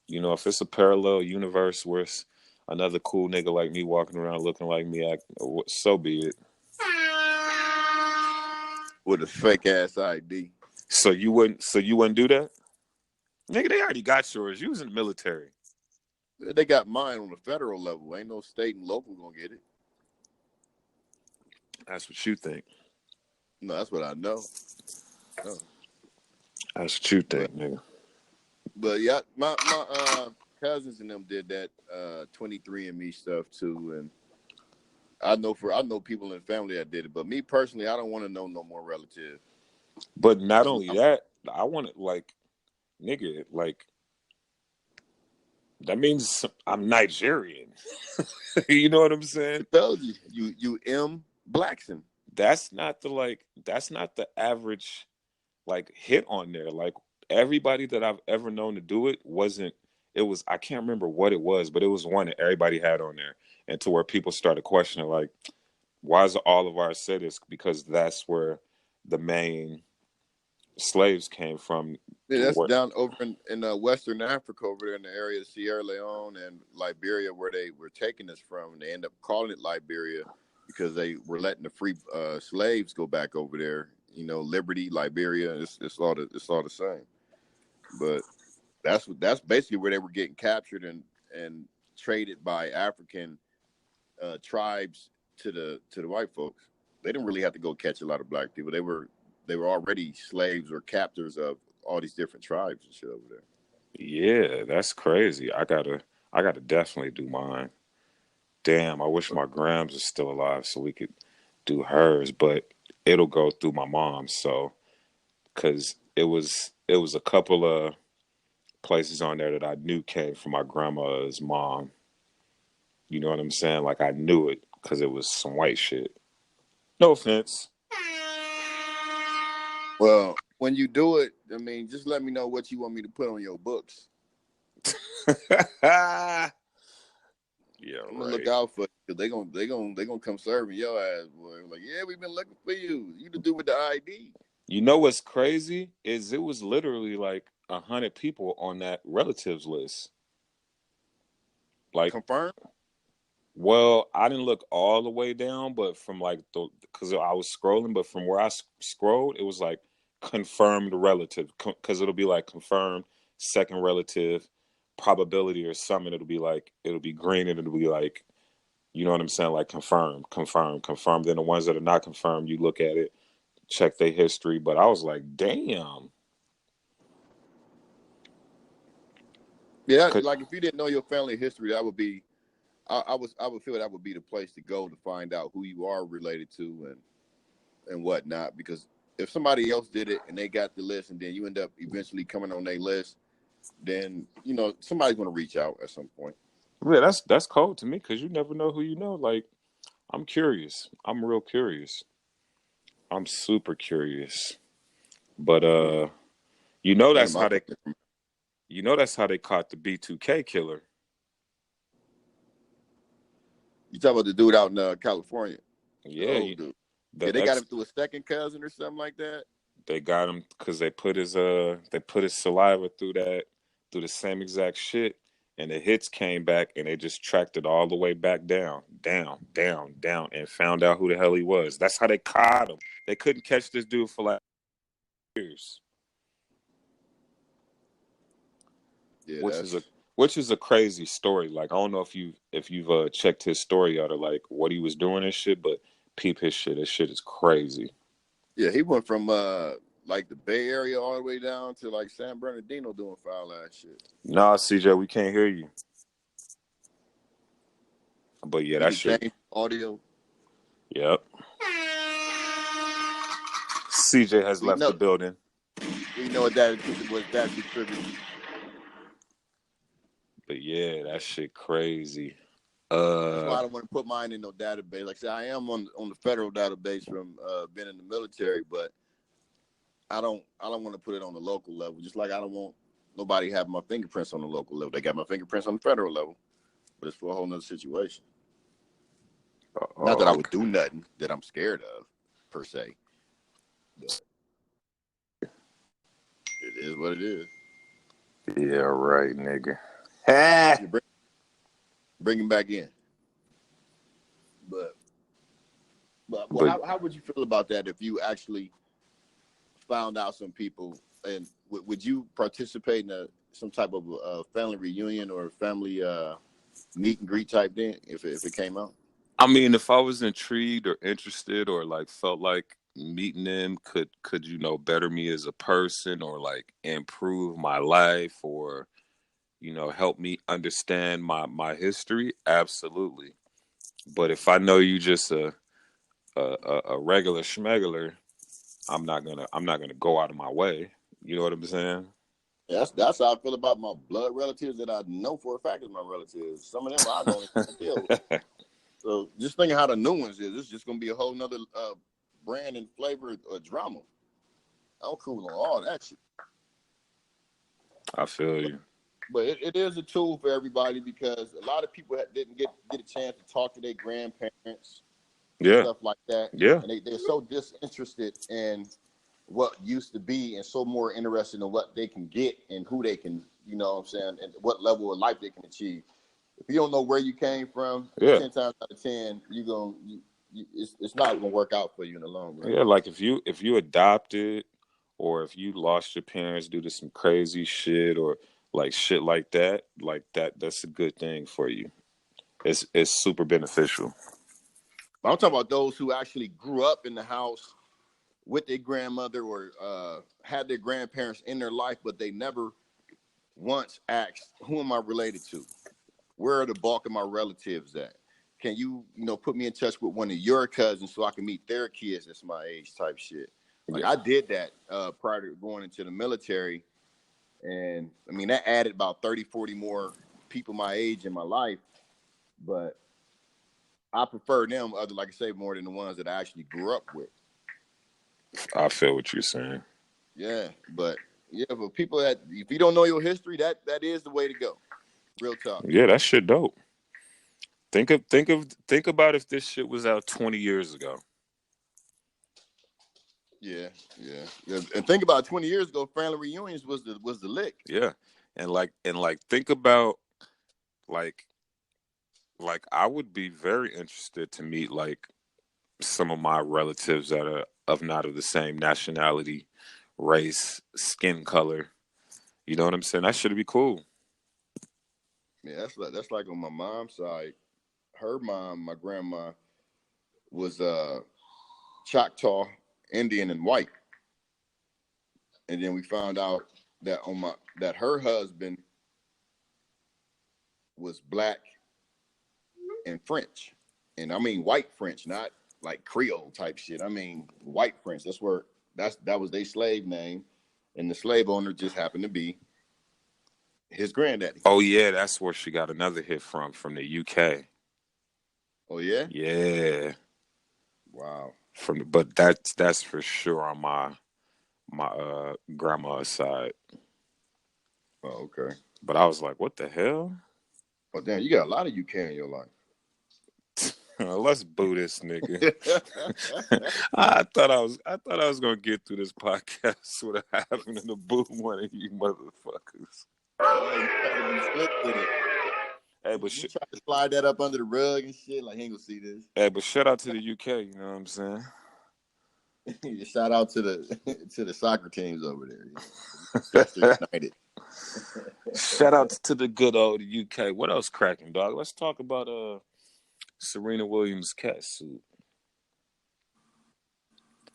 You know, if it's a parallel universe where it's another cool nigga like me walking around looking like me, so be it. With a fake ass ID. So you wouldn't do that? Nigga, they already got yours. You was in the military. They got mine on the federal level. Ain't no state and local gonna get it. That's what you think. No, that's what I know. No. That's what you But think, nigga. yeah, my cousins and them did that 23andMe stuff too, and I know people in the family that did it. But me personally, I don't want to know no more relatives. But not only that, I want it like, nigga, like that means I'm Nigerian. You know what I'm saying? I told you M. Blackson. That's not the average like hit on there. Like everybody that I've ever known to do it wasn't. It was, I can't remember what it was, but it was one that everybody had on there, and to where people started questioning like, why is all of our cities? Because that's where the main slaves came from. Yeah, that's Where, down over in Western Africa, over there in the area of Sierra Leone and Liberia, where they were taking us from. And they end up calling it Liberia because they were letting the free slaves go back over there. You know, Liberty, Liberia, it's all the same. But that's basically where they were getting captured and traded by African tribes to the white folks. They didn't really have to go catch a lot of black people. They were already slaves or captors of all these different tribes and shit over there. yeah, that's crazy. I gotta definitely do mine. Damn, I wish my Grams is still alive so we could do hers, but it'll go through my mom. So, because it was a couple of places on there that I knew came from my grandma's mom. You know what I'm saying? Like I knew it because it was some white shit. No offense. Well, when you do it, I mean, just let me know what you want me to put on your books. Yeah, I'm gonna right. look out for you because they gonna come serving your ass, boy. Like, yeah, we've been looking for you. You to do with the ID. You know what's crazy is it was literally like 100 people on that relatives list. Like, Confirmed. well, I didn't look all the way down, but from like because I was scrolling, but from where I scrolled, it was like confirmed relative, because it'll be like confirmed second relative probability or something. It'll be green and it'll be like, you know what I'm saying, like confirmed, confirmed, confirmed. Then the ones that are not confirmed, you look at it, check their history. But I was like, damn. Yeah, 'Cause- like if you didn't know your family history, that would be. I would feel that would be the place to go to find out who you are related to and whatnot. Because if somebody else did it and they got the list, and then you end up eventually coming on their list, then somebody's going to reach out at some point. Yeah, that's cold to me because you never know who you know. Like, I'm curious. I'm real curious. I'm super curious. But you know None of that's my how they family. you know that's how they caught the B2K killer. You talk about the dude out in California, the Yeah, old dude. Yeah, the they got ex him through a second cousin or something like that. they got him because they put his saliva through the same exact shit, and the hits came back and they just tracked it all the way back down, down, down, down, and found out who the hell he was. That's how they caught him. They couldn't catch this dude for like years. Yeah, which is a which is a crazy story. Like I don't know if you've checked his story out or like what he was doing and shit, but peep his shit. His shit is crazy. yeah. He went from like the Bay Area all the way down to like San Bernardino doing foul ass shit. Nah, CJ, we can't hear you. But yeah, You that could shit. change audio. Yep. CJ has We left the know building. what that was that contributed. But yeah, that shit crazy. That's why I don't want to put mine in no database. Like I said, I am on the federal database from being in the military, but I don't want to put it on the local level. Just like I don't want nobody having my fingerprints on the local level. They got my fingerprints on the federal level, but it's for a whole nother situation. Not that I would do nothing that I'm scared of, per se. But it is what it is. Yeah, right, nigga. You bring him back in. But how would you feel about that if you actually found out some people, and would you participate in some type of family reunion or family meet and greet type thing if it came out? I mean, if I was intrigued or interested or like felt like meeting them could better me as a person or like improve my life or help me understand my history, absolutely. But if I know you just a regular schmegular, I'm not gonna go out of my way. You know what I'm saying? That's how I feel about my blood relatives that I know for a fact is my relatives. Some of them I don't even deal with. So just thinking how the new ones is, it's just gonna be a whole nother brand and flavor of drama. I'm cool on all that shit. I feel you. But it is a tool for everybody because a lot of people didn't get a chance to talk to their grandparents and Yeah. stuff like that. Yeah. And they're so disinterested in what used to be and so more interested in what they can get and who they can, you know what I'm saying, and what level of life they can achieve. If you don't know where you came from, Yeah. 10 times out of 10, it's not going to work out for you in the long run. Yeah, like if you adopted or if you lost your parents due to some crazy shit or like shit like that's a good thing for you. It's super beneficial. But I'm talking about those who actually grew up in the house with their grandmother or had their grandparents in their life, but they never once asked, who am I related to? Where are the bulk of my relatives at? Can you, put me in touch with one of your cousins so I can meet their kids that's my age type shit? Like I did that prior to going into the military. And I mean, that added about 30, 40 more people my age in my life. But I prefer them, like I say, more than the ones that I actually grew up with. I feel what you're saying. Yeah, but people that if you don't know your history, that is the way to go. Real talk. Yeah, that shit dope. Think about if this shit was out 20 years ago. Yeah. And think about 20 years ago, family reunions was the lick. Yeah, and think about like I would be very interested to meet like some of my relatives that are not of the same nationality, race, skin color. You know what I'm saying? That should be cool. Yeah, that's like on my mom's side. Her mom, my grandma, was Choctaw, Indian, and white. And then we found out that that her husband was black and French. And I mean white French, not like Creole type shit. I mean white French. That was their slave name. And the slave owner just happened to be his granddaddy. Oh yeah, that's where she got another hit from the UK. Oh yeah? Yeah. Wow. But that's for sure on my grandma's side. Oh, okay. But I was like, what the hell? Oh damn, you got a lot of UK in your life. Let's boo this nigga. I thought I was gonna get through this podcast without having to boo one of you motherfuckers. You gotta be slick with it. Hey, but you try to slide that up under the rug and shit, like he ain't gonna see this. Hey, but shout out to the UK, you know what I'm saying? Shout out to the soccer teams over there. Manchester United. Shout out to the good old UK. What else cracking, dog? Let's talk about Serena Williams' cat suit.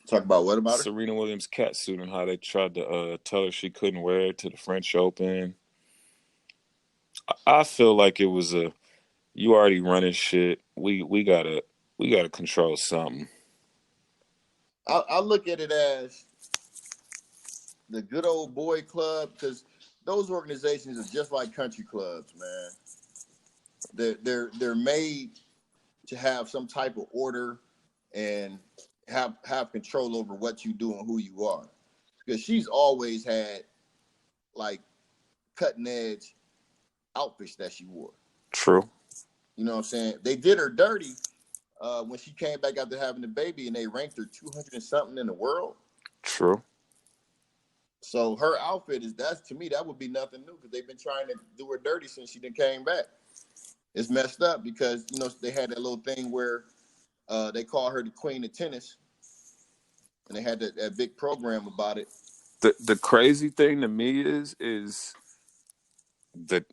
Talk about what about her? Serena Williams' cat suit and how they tried to tell her she couldn't wear it to the French Open. I feel like it was you already running shit. We gotta control something. I look at it as the good old boy club because those organizations are just like country clubs, man. They're made to have some type of order and have control over what you do and who you are. Because she's always had like cutting edge outfits that she wore. True. You know what I'm saying? They did her dirty when she came back after having the baby and they ranked her 200 and something in the world. True. So her outfit to me, that would be nothing new because they've been trying to do her dirty since she done came back. It's messed up because, they had that little thing where they call her the queen of tennis and they had that big program about it. The crazy thing to me is that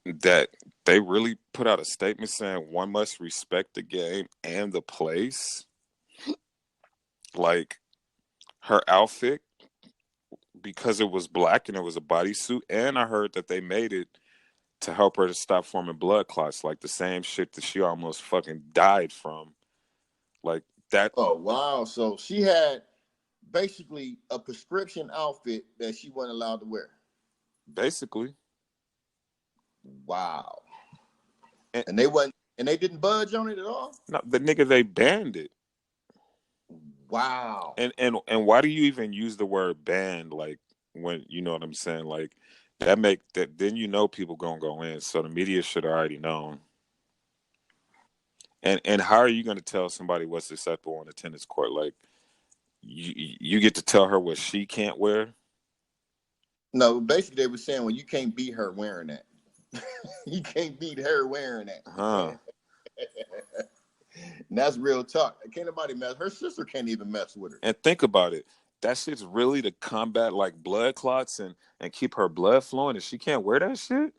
they really put out a statement saying one must respect the game and the place. Like her outfit, because it was black and it was a bodysuit, and I heard that they made it to help her to stop forming blood clots, like the same shit that she almost fucking died from. Like that. Oh wow! So she had basically a prescription outfit that she wasn't allowed to wear. Basically. Wow. And they didn't budge on it at all? No, the nigga, they banned it. Wow. And why do you even use the word banned? Like, when, you know what I'm saying? Like, that then you know people gonna go in. So the media should have already known. And how are you gonna tell somebody what's acceptable on the tennis court? Like, you get to tell her what she can't wear? No, basically they were saying, well, you can't beat her wearing that. You can't beat her wearing that. Huh. And that's real talk. Can't nobody mess. Her sister can't even mess with her. And think about it. That shit's really to combat like blood clots and keep her blood flowing, and she can't wear that shit?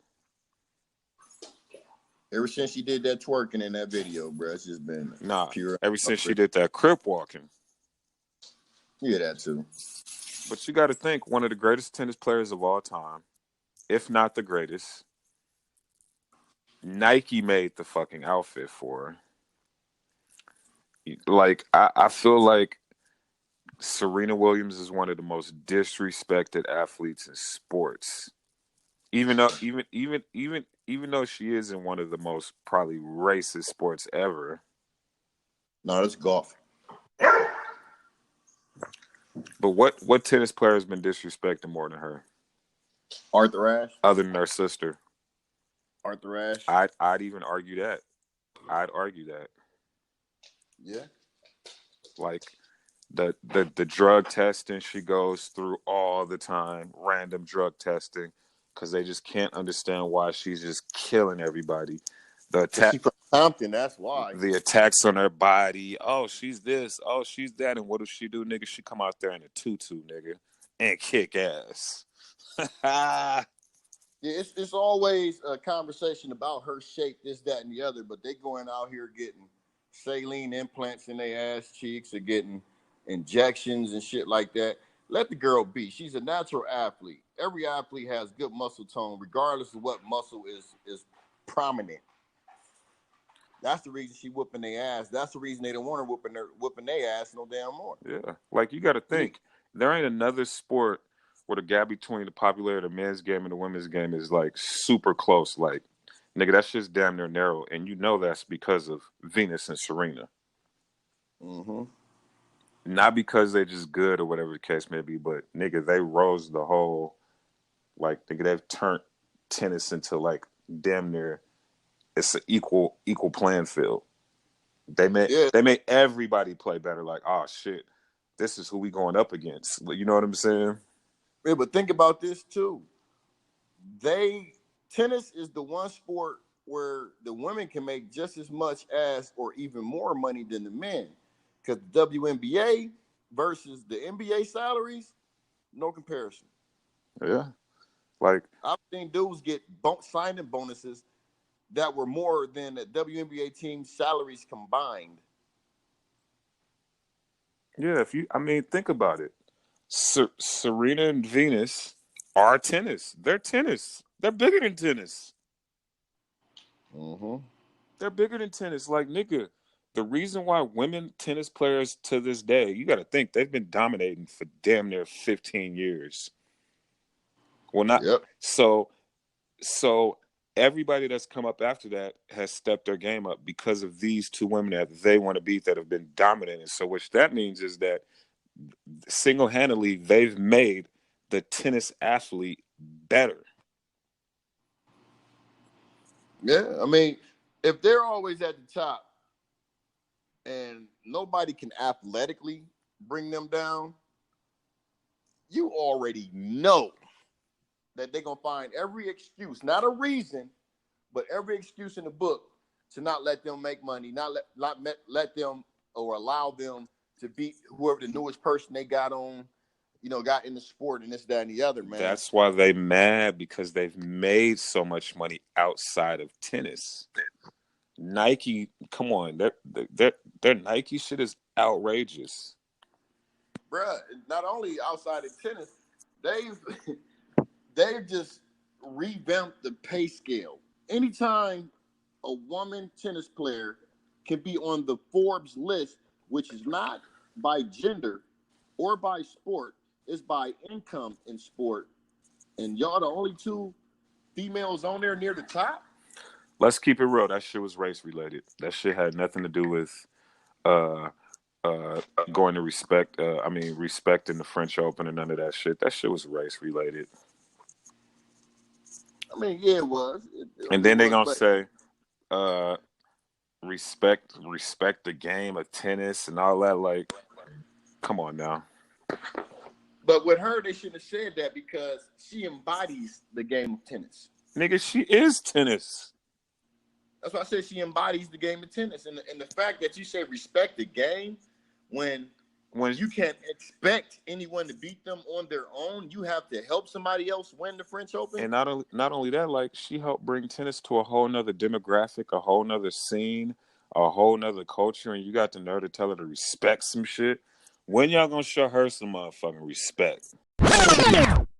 Ever since she did that twerking in that video, bro, it's just been pure. Ever since she did that crip walking. Yeah, that too. But you got to think, one of the greatest tennis players of all time, if not the greatest, Nike made the fucking outfit for her. Like, I feel like Serena Williams is one of the most disrespected athletes in sports. Even though she is in one of the most probably racist sports ever. No, that's golf. But what tennis player has been disrespected more than her? Arthur Ashe. Other than her sister. Arthur Ashe. I'd even argue that. Yeah. Like the drug testing she goes through all the time, random drug testing, because they just can't understand why she's just killing everybody. The attack. She's from Compton, that's why. The attacks on her body. Oh, she's this. Oh, she's that. And what does she do, nigga? She come out there in a tutu, nigga, and kick ass. Yeah, it's always a conversation about her shape, this, that, and the other. But they going out here getting saline implants in their ass cheeks or getting injections and shit like that. Let the girl be. She's a natural athlete. Every athlete has good muscle tone, regardless of what muscle is prominent. That's the reason she whooping their ass. That's the reason they don't want her whooping their ass no damn more. Yeah, like, you got to think, there ain't another sport where the gap between the popularity of the men's game and the women's game is like super close. Like, nigga, that's just damn near narrow, and you know that's because of Venus and Serena. Mm-hmm. Not because they're just good or whatever the case may be, but nigga, they rose the whole, like, nigga, they've turned tennis into like damn near, it's an equal playing field. They made everybody play better. Like, oh shit, this is who we going up against. You know what I'm saying? Yeah, but think about this too. Tennis is the one sport where the women can make just as much as or even more money than the men. Because the WNBA versus the NBA salaries, no comparison. Yeah. Like, I've seen dudes get signing bonuses that were more than the WNBA team's salaries combined. Yeah, think about it. Serena and Venus are tennis. They're tennis. They're bigger than tennis. Mm-hmm. They're bigger than tennis. Like, nigga, the reason why women tennis players to this day, you got to think, they've been dominating for damn near 15 years. Well, not so everybody that's come up after that has stepped their game up because of these two women that they want to beat that have been dominating. So which that means is that single-handedly they've made the tennis athlete better. Yeah, I mean, if they're always at the top and nobody can athletically bring them down, you already know that they're going to find every excuse, not a reason, but every excuse in the book to not let them make money, not let them or allow them to beat whoever the newest person they got on, got in the sport and this, that, and the other, man. That's why they mad, because they've made so much money outside of tennis. Nike, come on, their Nike shit is outrageous. Bruh, not only outside of tennis, they've just revamped the pay scale. Anytime a woman tennis player can be on the Forbes list, which is not by gender, or by sport. It's by income in sport. And y'all the only two females on there near the top? Let's keep it real. That shit was race related. That shit had nothing to do with uh going to respecting the French Open and none of that shit. That shit was race related. I mean, yeah, it was. And then they gonna say, respect the game of tennis and all that. Like, come on now. But with her, they shouldn't have said that because she embodies the game of tennis. Nigga, she is tennis. That's why I said she embodies the game of tennis. And the fact that you say respect the game when you can't expect anyone to beat them on their own, you have to help somebody else win the French Open. And not only that, like, she helped bring tennis to a whole nother demographic, a whole nother scene, a whole nother culture, and you got the nerve to tell her to respect some shit. When y'all gonna show her some motherfucking respect?